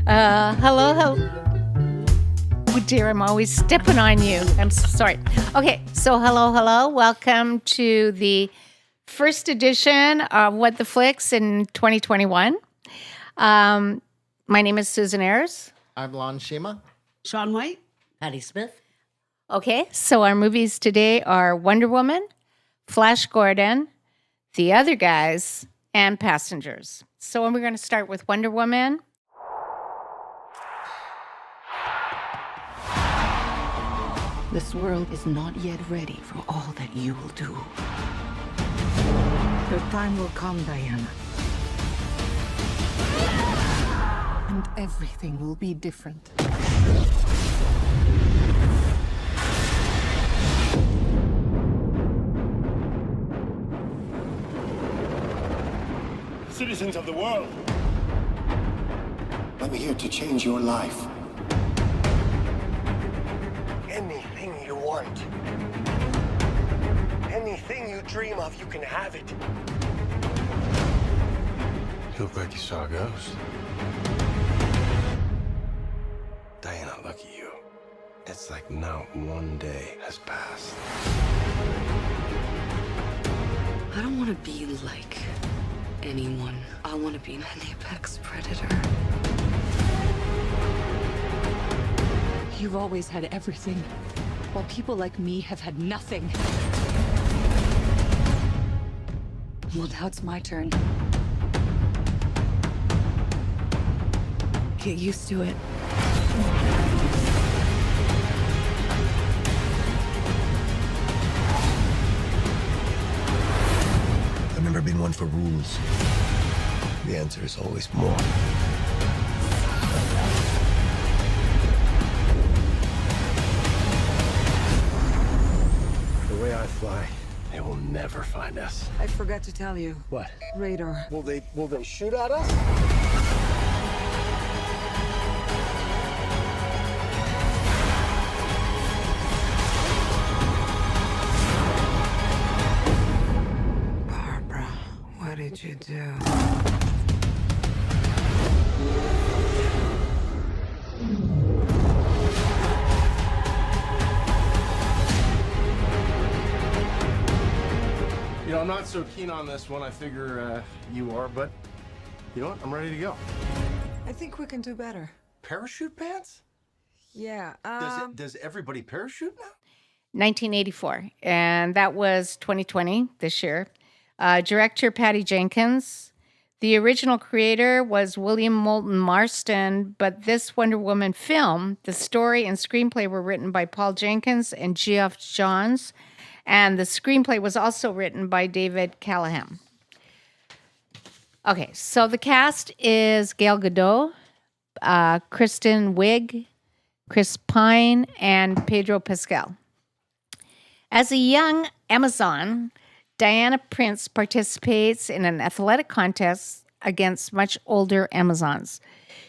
Hello. Oh dear, I'm always stepping on you. I'm so sorry. Okay, so hello. Welcome to the first edition of What the Flicks in 2021. My name is Susan Ayers. I'm Lon Shima. Sean White. Patty Smith. Okay, so our movies today are Wonder Woman, Flash Gordon, The Other Guys, and Passengers. So we're going to start with Wonder Woman. This world is not yet ready for all that you will do. Your time will come, Diana. And everything will be different. Citizens of the world, I'm here to change your life. anything you want, anything you dream of, you can have it. You look like you saw a ghost. Diana, look at you. It's like not one day has passed. I don't want to be like anyone. I want to be an apex predator. You've always had everything, while people like me have had nothing. Well, now it's my turn. Get used to it. I've never been one for rules. The answer is always more. The way I fly, they will never find us. I forgot to tell you. What? Radar. Will they shoot at us? Barbara, what did you do? You know, I'm not so keen on this one. I figure you are, but you know what? I'm ready to go. I think we can do better. Parachute pants? Yeah, Does everybody parachute now? 1984, and that was 2020, this year. Director Patty Jenkins. The original creator was William Moulton Marston, but this Wonder Woman film, the story and screenplay were written by Paul Jenkins and Geoff Johns, and the screenplay was also written by David Callahan. Okay, so the cast is Gal Gadot, Kristen Wiig, Chris Pine, and Pedro Pascal. As a young Amazon, Diana Prince participates in an athletic contest against much older Amazons.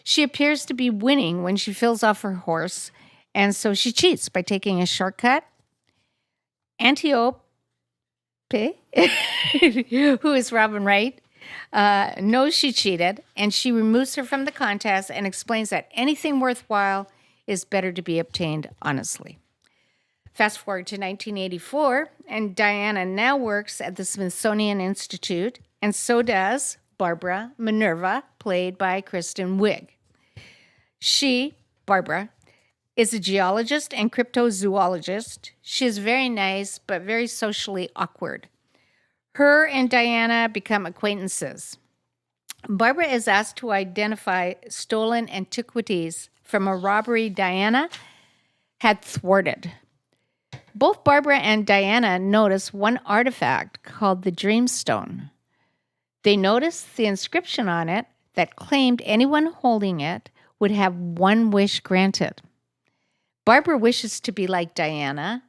She appears to be winning when she fills off her horse, and so she cheats by taking a shortcut. Antiope, who is Robin Wright, knows she cheated, and she removes her from the contest and explains that anything worthwhile is better to be obtained honestly. Fast forward to 1984, and Diana now works at the Smithsonian Institute, and so does Barbara Minerva, played by Kristen Wiig. She, Barbara, is a geologist and cryptozoologist. She is very nice, but very socially awkward. Her and Diana become acquaintances. Barbara is asked to identify stolen antiquities from a robbery Diana had thwarted. Both Barbara and Diana notice one artifact called the Dreamstone. They notice the inscription on it that claimed anyone holding it would have one wish granted. Barbara wishes to be like Diana,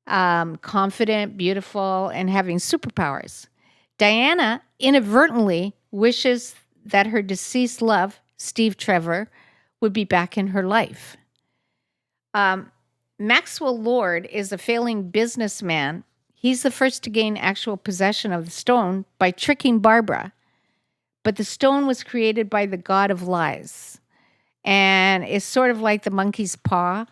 confident, beautiful, and having superpowers. Diana inadvertently wishes that her deceased love, Steve Trevor, would be back in her life. Maxwell Lord is a failing businessman. He's the first to gain actual possession of the stone by tricking Barbara. but the stone was created by the god of lies. And it's sort of like the monkey's paw.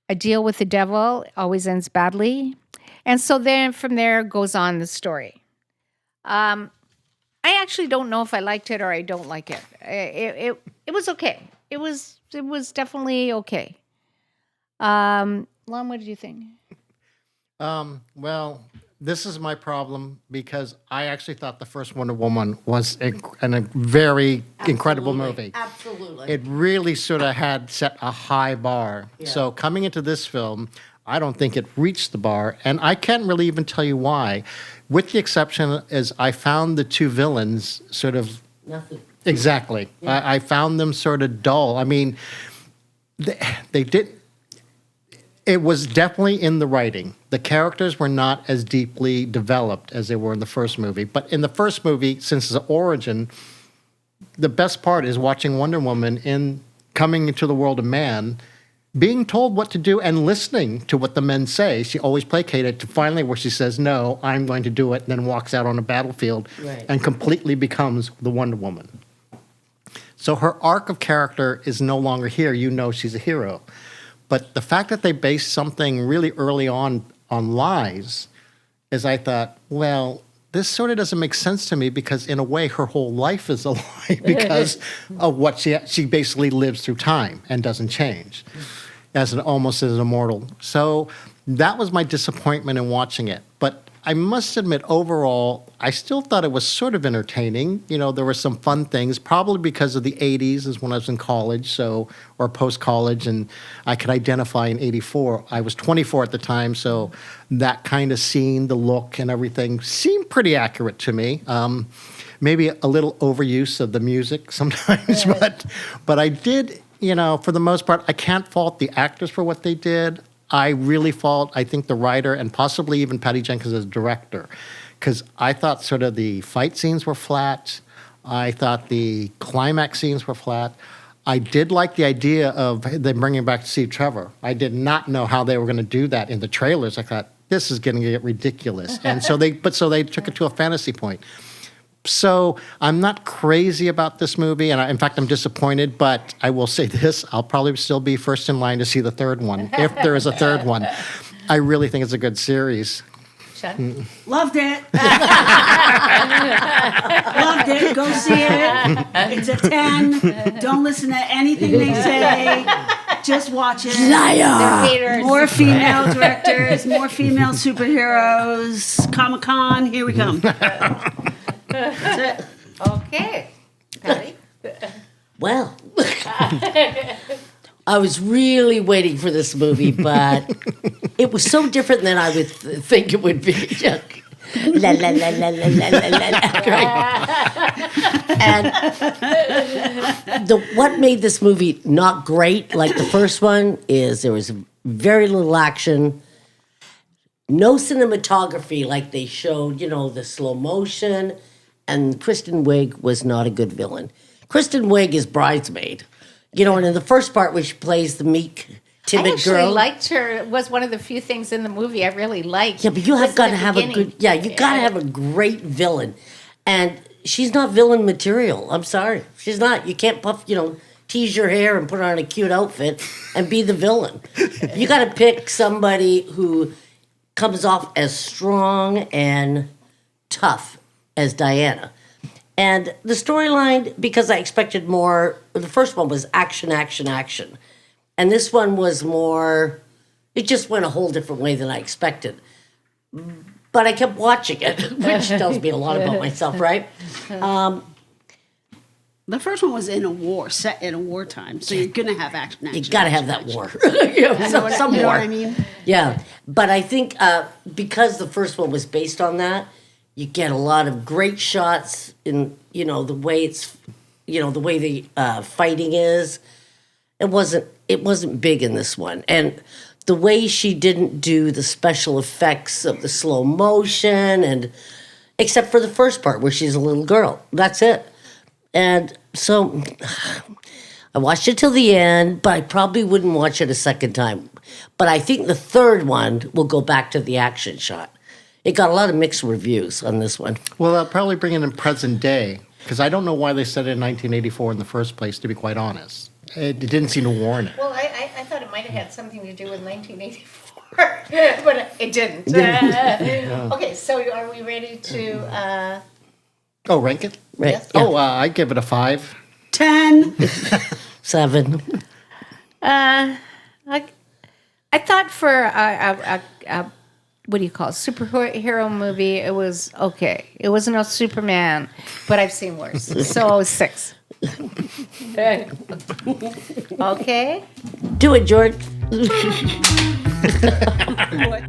A deal with the devil always ends badly. And so then from there goes on the story. I actually don't know if I liked it or I don't like it. It was okay. It was definitely okay. Lon, what did you think? Well, this is my problem because I actually thought the first Wonder Woman was a very incredible movie. Absolutely. It really sort of had set a high bar. So coming into this film, I don't think it reached the bar, and I can't really even tell you why. With the exception is I found the two villains sort of Nothing. exactly. I found them sort of dull. I mean, they did. It was definitely in the writing. The characters were not as deeply developed as they were in the first movie. But in the first movie, since it's an origin, the best part is watching Wonder Woman coming into the world of man, being told what to do and listening to what the men say. She always placated to finally where she says, no, I'm going to do it, and then walks out on a battlefield and completely becomes the Wonder Woman. So her arc of character is no longer here. You know she's a hero. But the fact that they based something really early on lies is I thought, well, this sort of doesn't make sense to me because in a way her whole life is a lie because of what she basically lives through time and doesn't change almost as an immortal. So that was my disappointment in watching it. But I must admit, overall, I still thought it was sort of entertaining. You know, there were some fun things, probably because of the 80s is when I was in college, or post-college, and I could identify in 84. I was 24 at the time, so that kind of scene, the look and everything seemed pretty accurate to me. Maybe a little overuse of the music sometimes, but I did, you know, for the most part, I can't fault the actors for what they did. I really fault, I think, the writer and possibly even Patty Jenkins as director, because I thought sort of the fight scenes were flat. I thought the climax scenes were flat. I did like the idea of them bringing back Steve Trevor. I did not know how they were going to do that in the trailers. I thought, this is going to get ridiculous. And so they took it to a fantasy point. So I'm not crazy about this movie, and in fact, I'm disappointed, but I will say this, I'll probably still be first in line to see the third one, if there is a third one. I really think it's a good series. Loved it. Loved it. Go see it. It's a 10. Don't listen to anything they say. Just watch it. They're haters. More female directors, more female superheroes. Comic-Con, here we come. That's it. Okay. Patty? Well, I was really waiting for this movie, but it was so different than I would think it would be. La la la la la la la la. Right. And what made this movie not great, like the first one, is there was very little action, no cinematography like they showed, you know, the slow motion, and Kristen Wiig was not a good villain. Kristen Wiig is Bridesmaid. You know, and in the first part where she plays the meek, timid I actually girl. liked her. It was one of the few things in the movie I really liked. Yeah, but you have got to have a good, you got to have a great villain. And she's not villain material. I'm sorry. She's not. You can't tease your hair and put on a cute outfit and be the villain. You got to pick somebody who comes off as strong and tough as Diana. And the storyline, because I expected more, the first one was action, action, action. And this one was more, it just went a whole different way than I expected. But I kept watching it, which tells me a lot about myself, right? The first one was in a war, set in a wartime, so you're going to have action. You got to have that war. Some you know war. what I mean? Yeah, but I think because the first one was based on that, you get a lot of great shots in, the way it's, the way the fighting is. It wasn't big in this one. And the way she didn't do the special effects of the slow motion, and except for the first part where she's a little girl. That's it. And so I watched it till the end, but I probably wouldn't watch it a second time. But I think the third one will go back to the action shot. It got a lot of mixed reviews on this one. Well, I'll probably bring it in present day. Because I don't know why they said it in 1984 in the first place, to be quite honest. It didn't seem to warrant it. Well, I thought it might have had something to do with 1984, but it didn't. Okay, so are we ready to? Oh, rank it? Right. Yes. Yeah. Oh, I give it a 5. 10. 7. I thought for a what do you call it, superhero movie, it was okay. It wasn't a Superman, but I've seen worse. So 6. Okay. Do it, George. What?